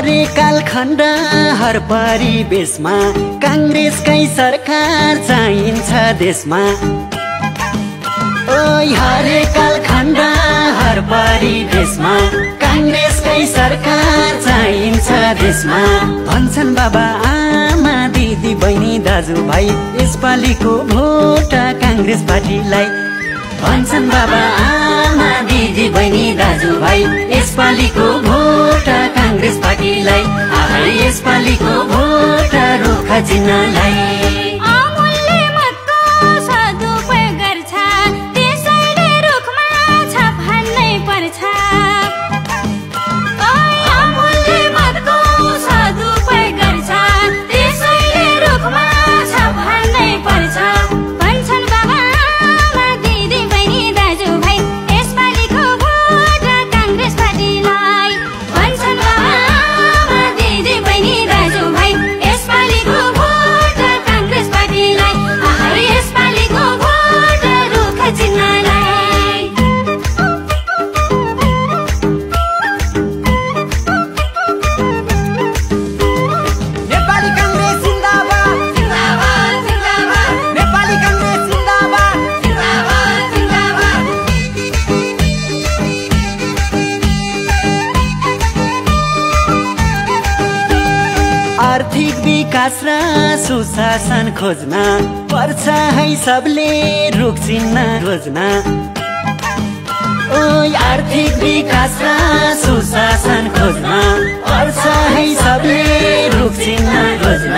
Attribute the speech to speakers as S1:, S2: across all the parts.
S1: हरेक कालखण्ड हर परिवेशमा कांग्रेसकै सरकार चाहिन्छ देशमा। ओइ हरेक कालखण्ड हर परिवेशमा कांग्रेसकै सरकार चाहिन्छ देशमा। भन्छन् बाबा आमा दिदी बहिनी दाजुभाइ यसपालिको भोट कांग्रेस पार्टीलाई। भन्छन् बाबा आमा दिदी बहिनी दाजुभाइ यसपालिको भोट कांग्रेस पार्टीलाई। यसपालिको भोट रुख चिन्हलाई। आर्थिक विकास र सुशासन खोज्न पर्छ है सबले रुख चिन्ह रोज्न। ओइ आर्थिक विकास र सुशासन खोज्न पर्छ है सबले रुख चिन्ह रोज्न।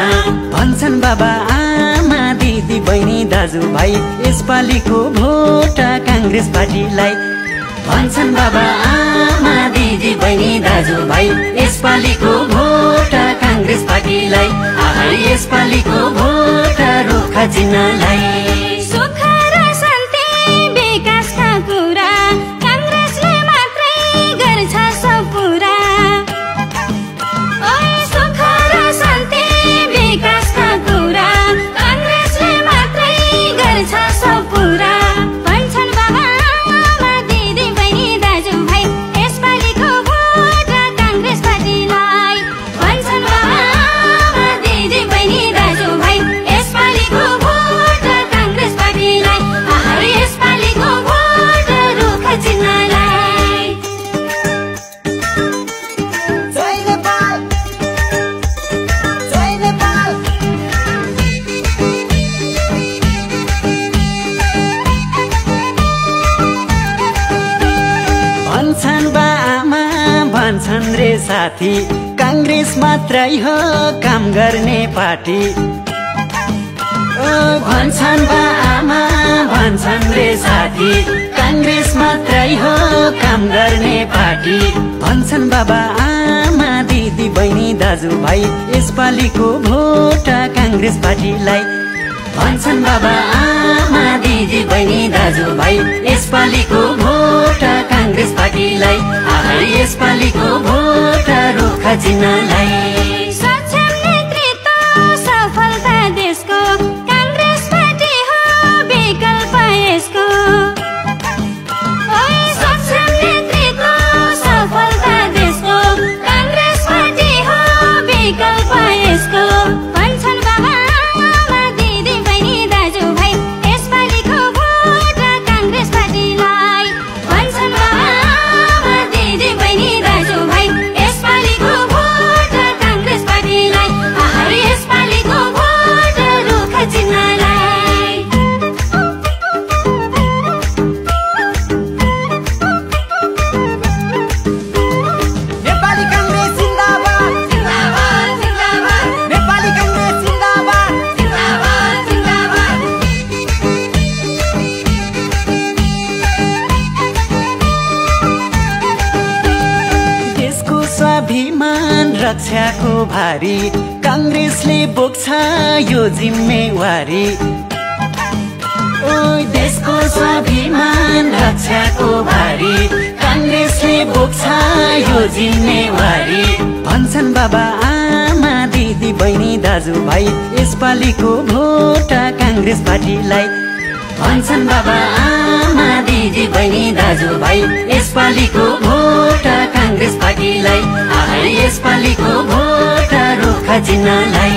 S1: भन्छन् बाबा आमा दिदी बहिनी दाजुभाइ यसपालिको भोट कांग्रेस पार्टीलाई। भन्छन् बाबा आमा दिदी बहिनी दाजुभाइ यसपालिको भोट कांग्रेस पार्टीलाई। यसपालिको भोट रुख चिन्हलाई।
S2: सुख र शान्ति विकासका कुरा कांग्रेसले मात्रै गर्छ सब पुरा। सुख र शान्ति विकासका कुरा कांग्रेसले मात्रै गर्छ सब पुरा। भन्छन् बाबा आमा दिदी बहिनी दाजुभाइ यसपालिको भोट कांग्रेस पार्टीलाई। भन्छन् बाबा आमा दिदी बहिनी दाजुभाइ यसपालिको भोट कांग्रेस पार्टीलाई। यसपालिको भोट रुख चिन्हलाई।
S1: जय नेपाल जय नेपाल। भन्छन् बा आमा भन्छन् रे साथी कांग्रेस मात्रै हो काम गर्ने पार्टी। भन्छन् बा आमा भन्छन् रे साथी कांग्रेस मात्रै हो काम गर्ने पार्टी। भन्छन् बाबा आमा दिदी बहिनी दाजुभाइ यसपालिको भोट कांग्रेस पार्टीलाई। भन्छन् बाबा आमा दिदी बहिनी दाजुभाइ यसपालिको भोट कांग्रेस पार्टीलाई। यसपालिको भोट रुख चिन्हलाई।
S2: सक्षम नेतृत्व सफलता देशको कांग्रेस पार्टी हो विकल्प यसको। सक्षम नेतृत्व सफलता देशको कांग्रेस पार्टी हो विकल्प यसको। भन्छन् बाबा आमा दिदी बहिनी दाजुभाइ यसपालिको भोट कांग्रेस पार्टीलाई। भन्छन् बाबा आमा दिदी बहिनी दाजुभाइ यसपालिको भोट कांग्रेस पार्टीलाई। यसपालिको भोट रुख चिन्हलाई।
S1: नेपाली कांग्रेस जिन्दाबाद
S2: जिन्दाबाद जिन्दाबाद।
S1: नेपाली कांग्रेस जिन्दाबाद
S2: जिन्दाबाद जिन्दाबाद।
S1: देशको स्वाभिमान रक्षाको भारी कांग्रेसले बोक्छ यो जिम्मेवारी। ओइ देशको स्वाभिमान रक्षाको भारी कांग्रेसले बोक्छ यो जिम्मेवारी। भन्छन् बाबा आमा दिदी बहिनी दाजुभाइ यसपालिको भोट कांग्रेस पार्टीलाई। भन्छन् बाबा आमा दिदी बहिनी दाजुभाइ यसपालिको भोट कांग्रेस पार्टीलाई। यसपालिको चिन्हलाई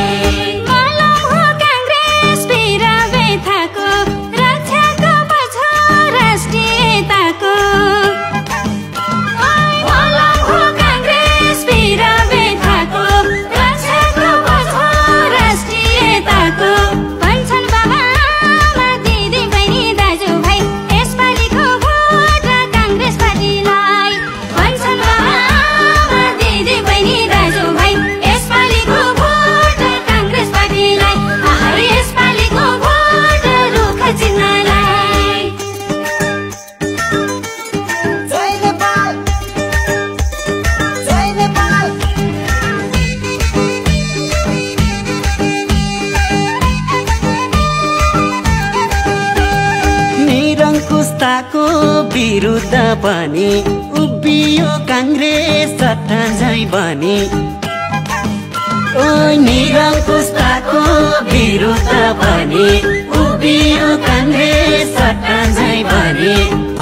S2: मलम हो काङ्ग्रेस पीडा व्यथाको रक्षाको पछ राष्ट्रियताको मलम हो काङ्ग्रेस पीडा व्यथाको रक्षाको पछ राष्ट्रियताको भन्छन् बाबा आमा दिदी बहिनी दाजुभाइ यसपालिको भोट काङ्ग्रेस पार्टीलाई भन्छन् बाबा आमा दिदी बहिनी दाजुभाइ यसपालिको भोट काङ्ग्रेस पार्टीलाई यसपालिको भोट रुख चिन्हलाई
S1: जय नेपाल जय नेपाल निरङ्कुशताको विरुद्ध पनि उभियो काङ्ग्रेस सट्टा झै बनी ओ निरङ्कुशताको विरुद्ध पनि उभियो काङ्ग्रेस सट्टा झै बनी